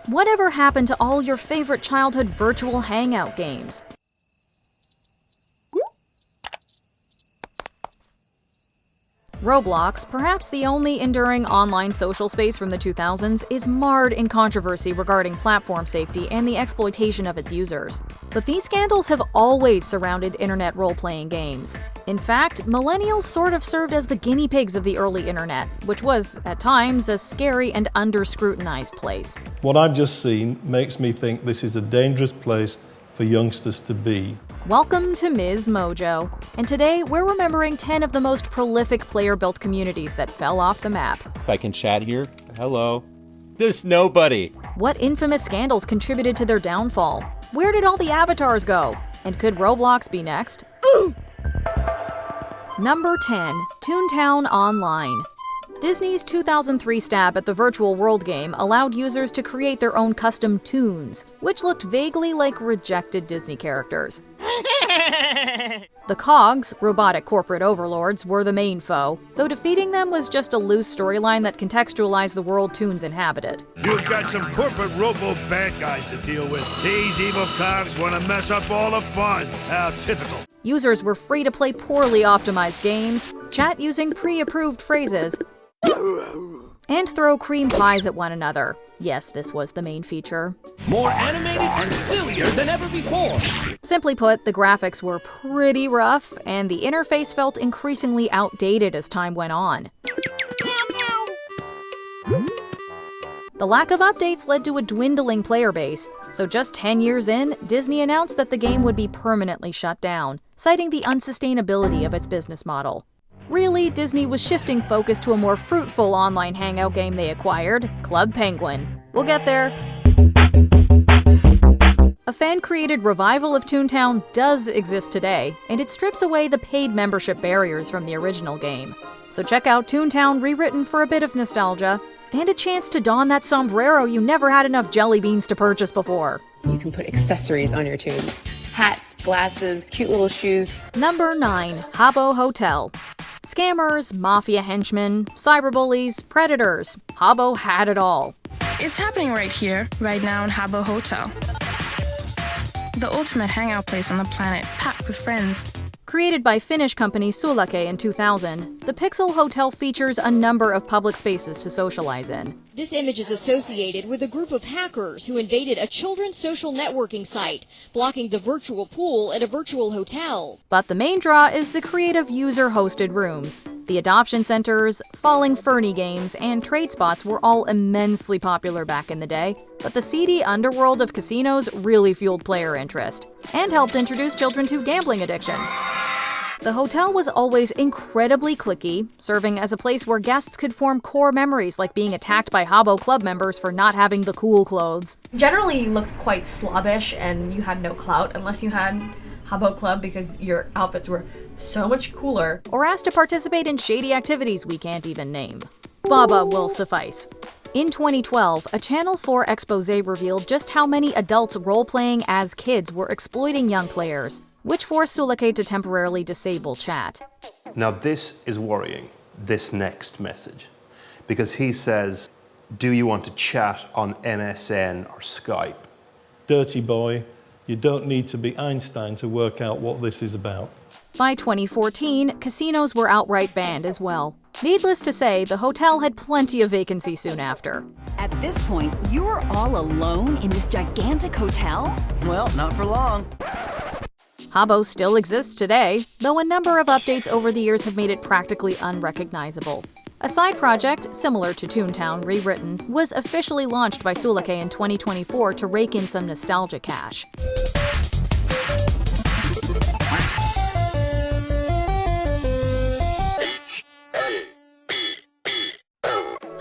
Whatever happened to all your favorite childhood virtual hangout games? Roblox, perhaps the only enduring online social space from the 2000s, is marred in controversy regarding platform safety and the exploitation of its users. But these scandals have always surrounded internet role-playing games. In fact, millennials sort of served as the guinea pigs of the early internet, which was, at times, a scary and under-scrutinized place. What I've just seen makes me think this is a dangerous place for youngsters to be. Welcome to MsMojo, and today we're remembering 10 of the most prolific player-built communities that fell off the map. If I can chat here, hello. There's nobody. What infamous scandals contributed to their downfall? Where did all the avatars go? And could Roblox be next? Number 10. Toontown Online. Disney's 2003 stab at the virtual world game allowed users to create their own custom toons, which looked vaguely like rejected Disney characters. The Cogs, robotic corporate overlords, were the main foe, though defeating them was just a loose storyline that contextualized the world toons inhabited. You've got some corporate robo bad guys to deal with. These evil Cogs want to mess up all the fun. How typical. Users were free to play poorly optimized games, chat using pre-approved phrases, and throw cream pies at one another. Yes, this was the main feature. More animated and sillier than ever before. Simply put, the graphics were pretty rough, and the interface felt increasingly outdated as time went on. The lack of updates led to a dwindling player base, so just 10 years in, Disney announced that the game would be permanently shut down, citing the unsustainability of its business model. Really, Disney was shifting focus to a more fruitful online hangout game they acquired, Club Penguin. We'll get there. A fan-created revival of Toontown does exist today, and it strips away the paid membership barriers from the original game. So check out Toontown rewritten for a bit of nostalgia, and a chance to don that sombrero you never had enough jelly beans to purchase before. You can put accessories on your toons. Hats, glasses, cute little shoes. Number 9. Habbo Hotel. Scammers, mafia henchmen, cyberbullies, predators. Habbo had it all. It's happening right here, right now in Habbo Hotel. The ultimate hangout place on the planet, packed with friends. Created by Finnish company Sulake in 2000, the Pixel Hotel features a number of public spaces to socialize in. This image is associated with a group of hackers who invaded a children's social networking site, blocking the virtual pool at a virtual hotel. But the main draw is the creative user-hosted rooms. The adoption centers, falling Fernie games, and trade spots were all immensely popular back in the day, but the seedy underworld of casinos really fueled player interest, and helped introduce children to gambling addiction. The hotel was always incredibly cliquey, serving as a place where guests could form core memories like being attacked by Habbo Club members for not having the cool clothes. Generally, you looked quite slobbish and you had no clout unless you had Habbo Club because your outfits were so much cooler. Or asked to participate in shady activities we can't even name. Baba will suffice. In 2012, a Channel 4 expose revealed just how many adults role-playing as kids were exploiting young players, which forced Sulake to temporarily disable chat. Now this is worrying, this next message, because he says, do you want to chat on MSN or Skype? Dirty boy, you don't need to be Einstein to work out what this is about. By 2014, casinos were outright banned as well. Needless to say, the hotel had plenty of vacancies soon after. At this point, you are all alone in this gigantic hotel? Well, not for long. Habbo still exists today, though a number of updates over the years have made it practically unrecognizable. A side project, similar to Toontown Rewritten, was officially launched by Sulake in 2024 to rake in some nostalgia cash.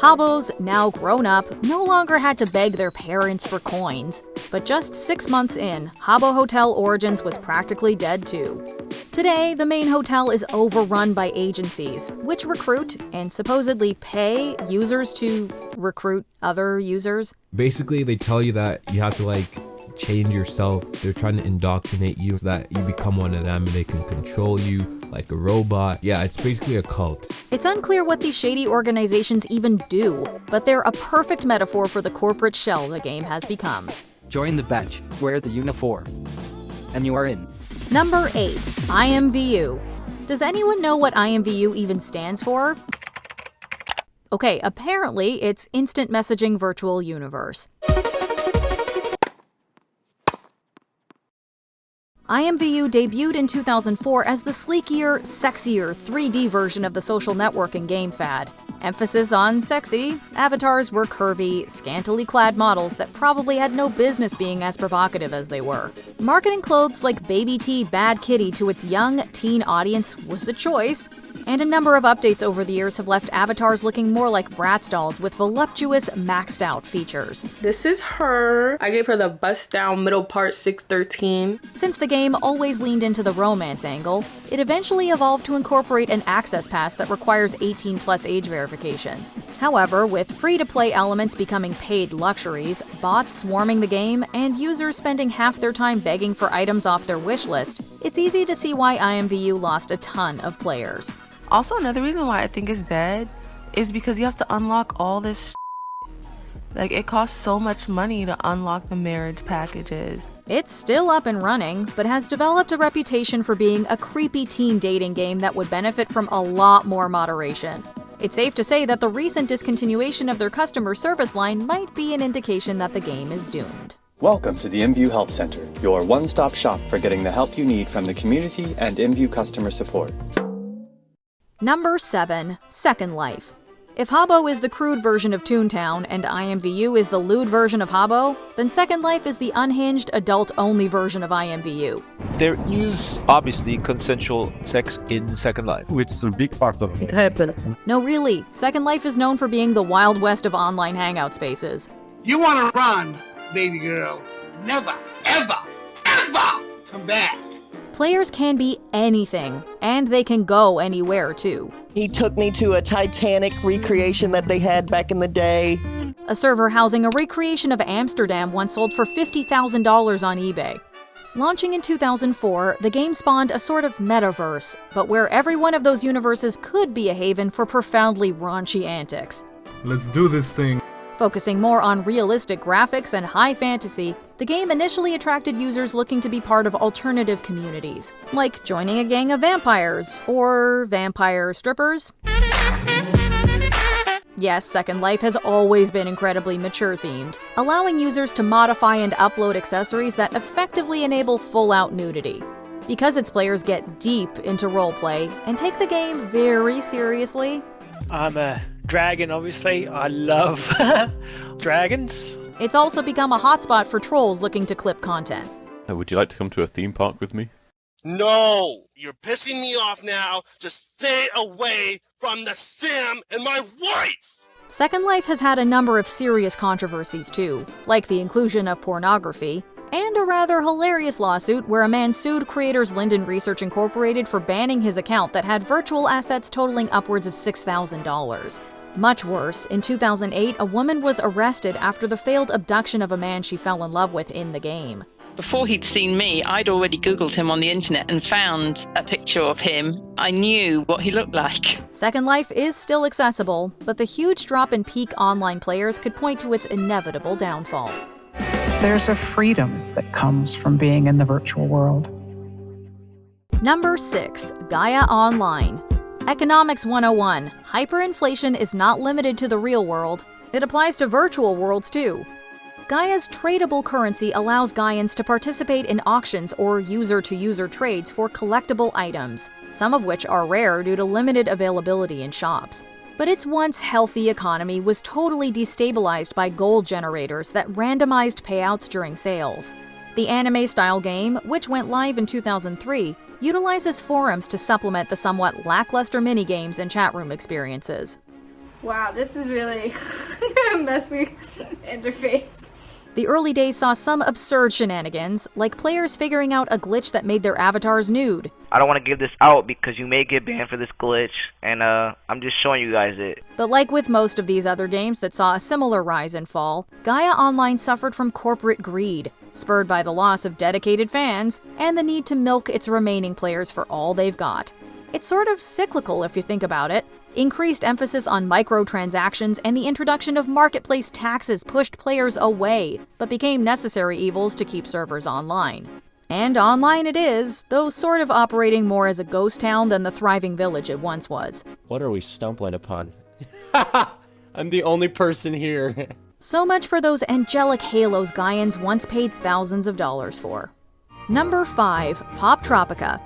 Habbos, now grown up, no longer had to beg their parents for coins. But just 6 months in, Habbo Hotel Origins was practically dead too. Today, the main hotel is overrun by agencies, which recruit and supposedly pay users to recruit other users. Basically, they tell you that you have to change yourself. They're trying to indoctrinate you so that you become one of them and they can control you like a robot. Yeah, it's basically a cult. It's unclear what these shady organizations even do, but they're a perfect metaphor for the corporate shell the game has become. Join the badge, wear the uniform, and you are in. Number 8. IMVU. Does anyone know what IMVU even stands for? Okay, apparently it's Instant Messaging Virtual Universe. IMVU debuted in 2004 as the sleekier, sexier 3D version of the social networking game fad. Emphasis on sexy, avatars were curvy, scantily clad models that probably had no business being as provocative as they were. Marketing clothes like Baby T Bad Kitty to its young teen audience was the choice, and a number of updates over the years have left avatars looking more like Bratz dolls with voluptuous, maxed out features. This is her. I gave her the bust down middle part 613. Since the game always leaned into the romance angle, it eventually evolved to incorporate an access pass that requires 18+ age verification. However, with free-to-play elements becoming paid luxuries, bots swarming the game, and users spending half their time begging for items off their wish list, it's easy to see why IMVU lost a ton of players. Also, another reason why I think it's dead is because you have to unlock all this Like, it costs so much money to unlock the marriage packages. It's still up and running, but has developed a reputation for being a creepy teen dating game that would benefit from a lot more moderation. It's safe to say that the recent discontinuation of their customer service line might be an indication that the game is doomed. Welcome to the IMVU Help Center, your one-stop shop for getting the help you need from the community and IMVU customer support. Number 7. Second Life. If Habbo is the crude version of Toontown and IMVU is the lewd version of Habbo, then Second Life is the unhinged, adult-only version of IMVU. There is obviously consensual sex in Second Life. It's a big part of it. Happened. No, really. Second Life is known for being the Wild West of online hangout spaces. You want to run, baby girl. Never, ever, ever come back. Players can be anything, and they can go anywhere, too. He took me to a Titanic recreation that they had back in the day. A server housing a recreation of Amsterdam once sold for $50,000 on eBay. Launching in 2004, the game spawned a sort of metaverse, but where every one of those universes could be a haven for profoundly raunchy antics. Let's do this thing. Focusing more on realistic graphics and high fantasy, the game initially attracted users looking to be part of alternative communities, like joining a gang of vampires, or vampire strippers. Yes, Second Life has always been incredibly mature-themed, allowing users to modify and upload accessories that effectively enable full-out nudity. Because its players get deep into roleplay and take the game very seriously. I'm a dragon, obviously. I love dragons. It's also become a hotspot for trolls looking to clip content. Would you like to come to a theme park with me? No! You're pissing me off now. Just stay away from the sim and my wife! Second Life has had a number of serious controversies too, like the inclusion of pornography, and a rather hilarious lawsuit where a man sued creators Linden Research Incorporated for banning his account that had virtual assets totaling upwards of $6,000. Much worse, in 2008, a woman was arrested after the failed abduction of a man she fell in love with in the game. Before he'd seen me, I'd already Googled him on the internet and found a picture of him. I knew what he looked like. Second Life is still accessible, but the huge drop in peak online players could point to its inevitable downfall. There's a freedom that comes from being in the virtual world. Number 6. Gaia Online. Economics 101. Hyperinflation is not limited to the real world. It applies to virtual worlds too. Gaia's tradable currency allows Gaians to participate in auctions or user-to-user trades for collectible items, some of which are rare due to limited availability in shops. But its once healthy economy was totally destabilized by gold generators that randomized payouts during sales. The anime-style game, which went live in 2003, utilizes forums to supplement the somewhat lackluster minigames and chat room experiences. Wow, this is really a messy interface. The early days saw some absurd shenanigans, like players figuring out a glitch that made their avatars nude. I don't want to give this out because you may get banned for this glitch, and I'm just showing you guys it. But like with most of these other games that saw a similar rise and fall, Gaia Online suffered from corporate greed. spurred by the loss of dedicated fans and the need to milk its remaining players for all they've got. It's sort of cyclical if you think about it. Increased emphasis on microtransactions and the introduction of marketplace taxes pushed players away, but became necessary evils to keep servers online. And online it is, though sort of operating more as a ghost town than the thriving village it once was. What are we stumbling upon? I'm the only person here. So much for those angelic halos Gaians once paid thousands of dollars for. Number 5. Poptropica.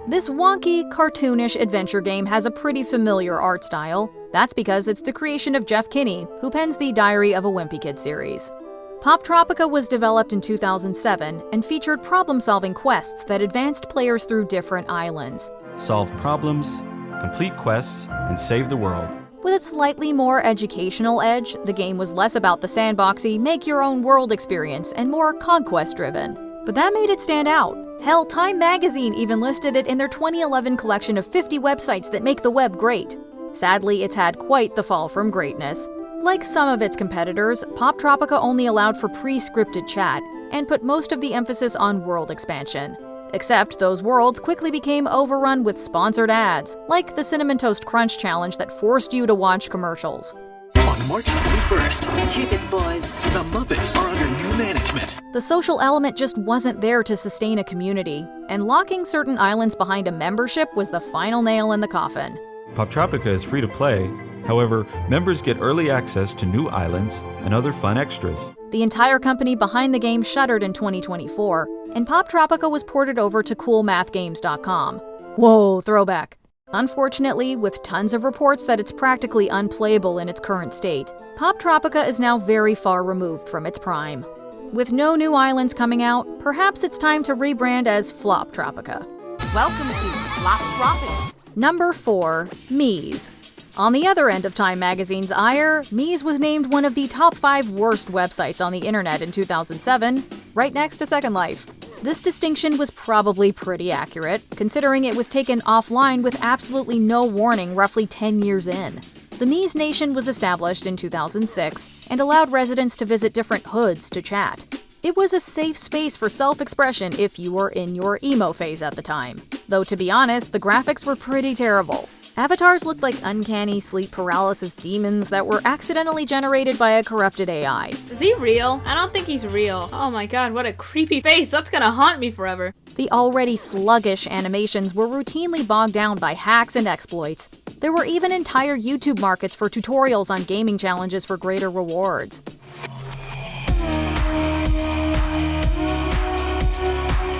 This wonky, cartoonish adventure game has a pretty familiar art style. That's because it's the creation of Jeff Kinney, who pens the Diary of a Wimpy Kid series. Poptropica was developed in 2007 and featured problem-solving quests that advanced players through different islands. Solve problems, complete quests, and save the world. With its slightly more educational edge, the game was less about the sandboxy, make-your-own-world experience and more conquest-driven. But that made it stand out. Hell, Time magazine even listed it in their 2011 collection of 50 websites that make the web great. Sadly, it's had quite the fall from greatness. Like some of its competitors, Poptropica only allowed for pre-scripted chat and put most of the emphasis on world expansion. Except those worlds quickly became overrun with sponsored ads, like the Cinnamon Toast Crunch challenge that forced you to watch commercials. On March 21st, hit it, boys. The Muppets are under new management. The social element just wasn't there to sustain a community, and locking certain islands behind a membership was the final nail in the coffin. Poptropica is free to play. However, members get early access to new islands and other fun extras. The entire company behind the game shuttered in 2024, and Poptropica was ported over to coolmathgames.com. Whoa, throwback. Unfortunately, with tons of reports that it's practically unplayable in its current state, Poptropica is now very far removed from its prime. With no new islands coming out, perhaps it's time to rebrand as Floptropica. Welcome to Floptropica. Number 4. Meez. On the other end of Time magazine's ire, Meez was named one of the top 5 worst websites on the internet in 2007, right next to Second Life. This distinction was probably pretty accurate, considering it was taken offline with absolutely no warning roughly 10 years in. The Meez Nation was established in 2006 and allowed residents to visit different hoods to chat. It was a safe space for self-expression if you were in your emo phase at the time. Though to be honest, the graphics were pretty terrible. Avatars looked like uncanny sleep paralysis demons that were accidentally generated by a corrupted AI. Is he real? I don't think he's real. Oh my god, what a creepy face. That's gonna haunt me forever. The already sluggish animations were routinely bogged down by hacks and exploits. There were even entire YouTube markets for tutorials on gaming challenges for greater rewards.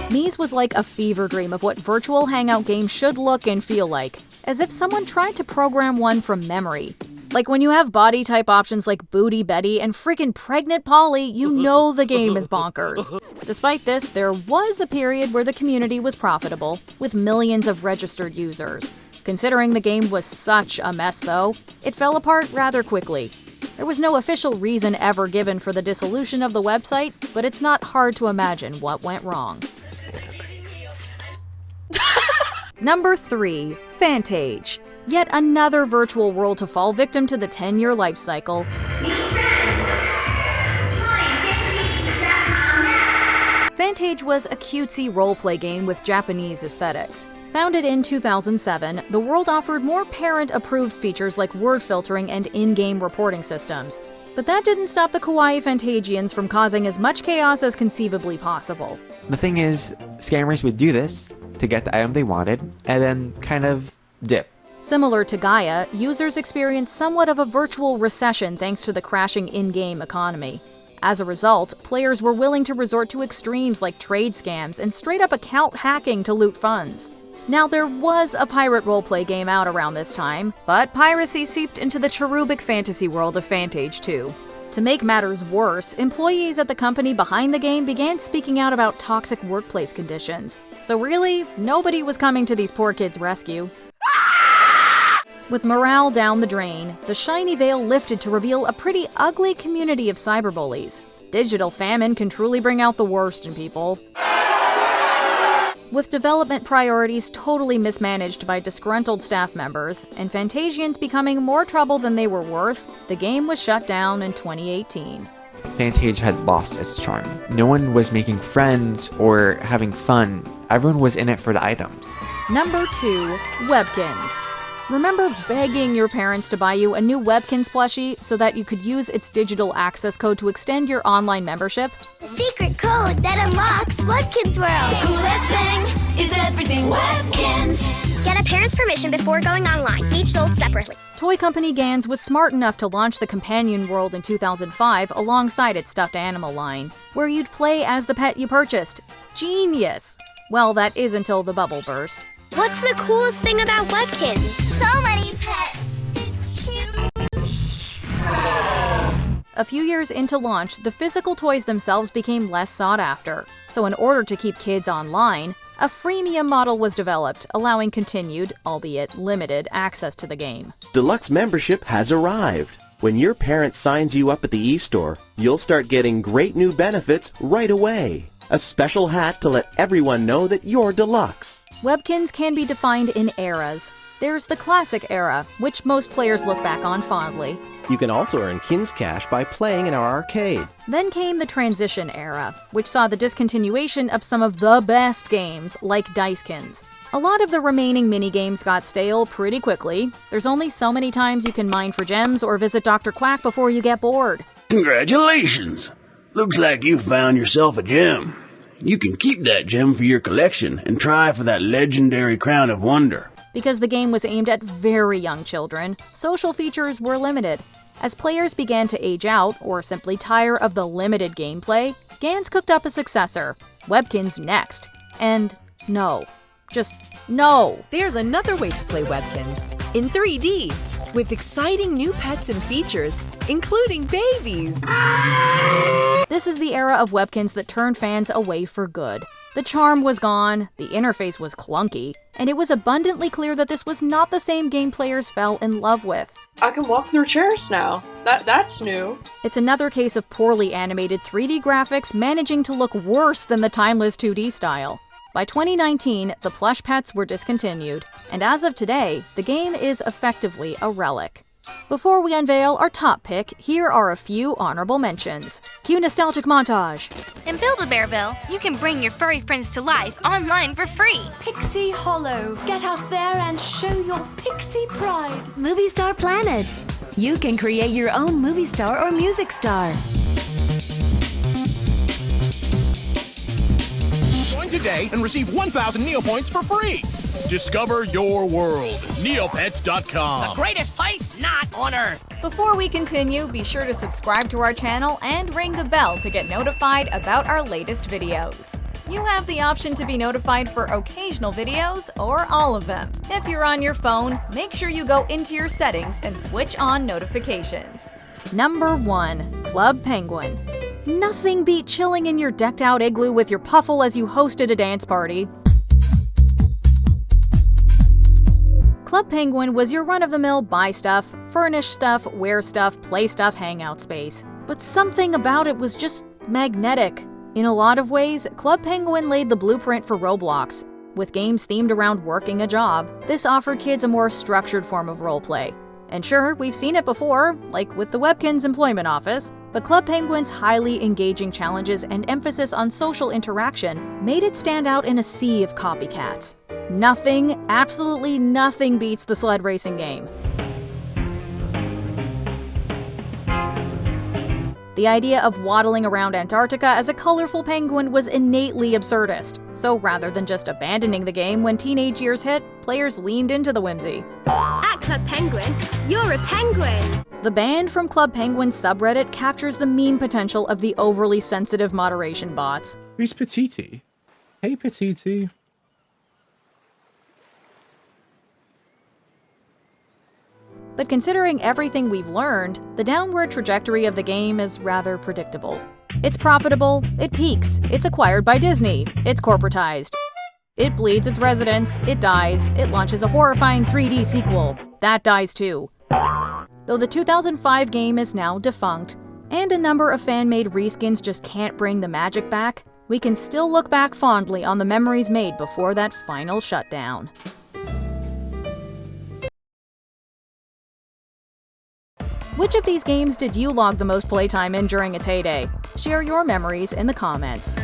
Meez was like a fever dream of what virtual hangout games should look and feel like, as if someone tried to program one from memory. Like when you have body type options like Booty Betty and freaking Pregnant Polly, you know the game is bonkers. Despite this, there was a period where the community was profitable, with millions of registered users. Considering the game was such a mess though, it fell apart rather quickly. There was no official reason ever given for the dissolution of the website, but it's not hard to imagine what went wrong. Number 3. Fantage. Yet another virtual world to fall victim to the 10-year life cycle. Fantage was a cutesy roleplay game with Japanese aesthetics. Founded in 2007, the world offered more parent-approved features like word filtering and in-game reporting systems. But that didn't stop the kawaii Fantagians from causing as much chaos as conceivably possible. The thing is, scammers would do this to get the item they wanted, and then kind of dip. Similar to Gaia, users experienced somewhat of a virtual recession thanks to the crashing in-game economy. As a result, players were willing to resort to extremes like trade scams and straight-up account hacking to loot funds. Now, there was a pirate roleplay game out around this time, but piracy seeped into the cherubic fantasy world of Fantage too. To make matters worse, employees at the company behind the game began speaking out about toxic workplace conditions. So really, nobody was coming to these poor kids' rescue. With morale down the drain, the shiny veil lifted to reveal a pretty ugly community of cyberbullies. Digital famine can truly bring out the worst in people. With development priorities totally mismanaged by disgruntled staff members, and Fantasians becoming more trouble than they were worth, the game was shut down in 2018. Fantage had lost its charm. No one was making friends or having fun. Everyone was in it for the items. Number 2. Webkinz. Remember begging your parents to buy you a new Webkinz plushie so that you could use its digital access code to extend your online membership? The secret code that unlocks Webkinz World. Coolest thing is everything Webkinz. Get a parent's permission before going online, each sold separately. Toy company Gans was smart enough to launch the Companion World in 2005 alongside its stuffed animal line, where you'd play as the pet you purchased. Genius! Well, that is until the bubble burst. What's the coolest thing about Webkinz? So many pets to choose. A few years into launch, the physical toys themselves became less sought after. So in order to keep kids online, a freemium model was developed, allowing continued, albeit limited, access to the game. Deluxe membership has arrived. When your parent signs you up at the e-store, you'll start getting great new benefits right away. A special hat to let everyone know that you're deluxe. Webkinz can be defined in eras. There's the classic era, which most players look back on fondly. You can also earn Kinz Cash by playing in our arcade. Then came the transition era, which saw the discontinuation of some of the best games, like Dicekins. A lot of the remaining minigames got stale pretty quickly. There's only so many times you can mine for gems or visit Dr. Quack before you get bored. Congratulations! Looks like you found yourself a gem. You can keep that gem for your collection and try for that legendary Crown of Wonder. Because the game was aimed at very young children, social features were limited. As players began to age out, or simply tire of the limited gameplay, Gans cooked up a successor, Webkinz Next. And no. Just no. There's another way to play Webkinz, in 3D, with exciting new pets and features, including babies. This is the era of Webkinz that turned fans away for good. The charm was gone, the interface was clunky, and it was abundantly clear that this was not the same game players fell in love with. I can walk through chairs now. That's new. It's another case of poorly animated 3D graphics managing to look worse than the timeless 2D style. By 2019, the plush pets were discontinued, and as of today, the game is effectively a relic. Before we unveil our top pick, here are a few honorable mentions. Cue nostalgic montage. In Build-A-Bearville, you can bring your furry friends to life online for free. Pixie Hollow. Get out there and show your pixie pride. Movie Star Planet. You can create your own movie star or music star. Join today and receive 1,000 Neopoints for free. Discover your world. Neopets.com. The greatest place not on Earth. Before we continue, be sure to subscribe to our channel and ring the bell to get notified about our latest videos. You have the option to be notified for occasional videos or all of them. If you're on your phone, make sure you go into your settings and switch on notifications. Number 1. Club Penguin. Nothing beat chilling in your decked-out igloo with your puffle as you hosted a dance party. Club Penguin was your run-of-the-mill buy stuff, furnish stuff, wear stuff, play stuff hangout space. But something about it was just magnetic. In a lot of ways, Club Penguin laid the blueprint for Roblox. With games themed around working a job, this offered kids a more structured form of roleplay. And sure, we've seen it before, like with the Webkinz employment office, but Club Penguin's highly engaging challenges and emphasis on social interaction made it stand out in a sea of copycats. Nothing, absolutely nothing beats the sled racing game. The idea of waddling around Antarctica as a colorful penguin was innately absurdist, so rather than just abandoning the game when teenage years hit, players leaned into the whimsy. At Club Penguin, you're a penguin! The ban from Club Penguin's subreddit captures the meme potential of the overly sensitive moderation bots. Who's Petiti? Hey, Petiti. But considering everything we've learned, the downward trajectory of the game is rather predictable. It's profitable, it peaks, it's acquired by Disney, it's corporatized. It bleeds its residents, it dies, it launches a horrifying 3D sequel. That dies too. Though the 2005 game is now defunct, and a number of fan-made reskins just can't bring the magic back, we can still look back fondly on the memories made before that final shutdown. Which of these games did you log the most playtime in during its heyday? Share your memories in the comments.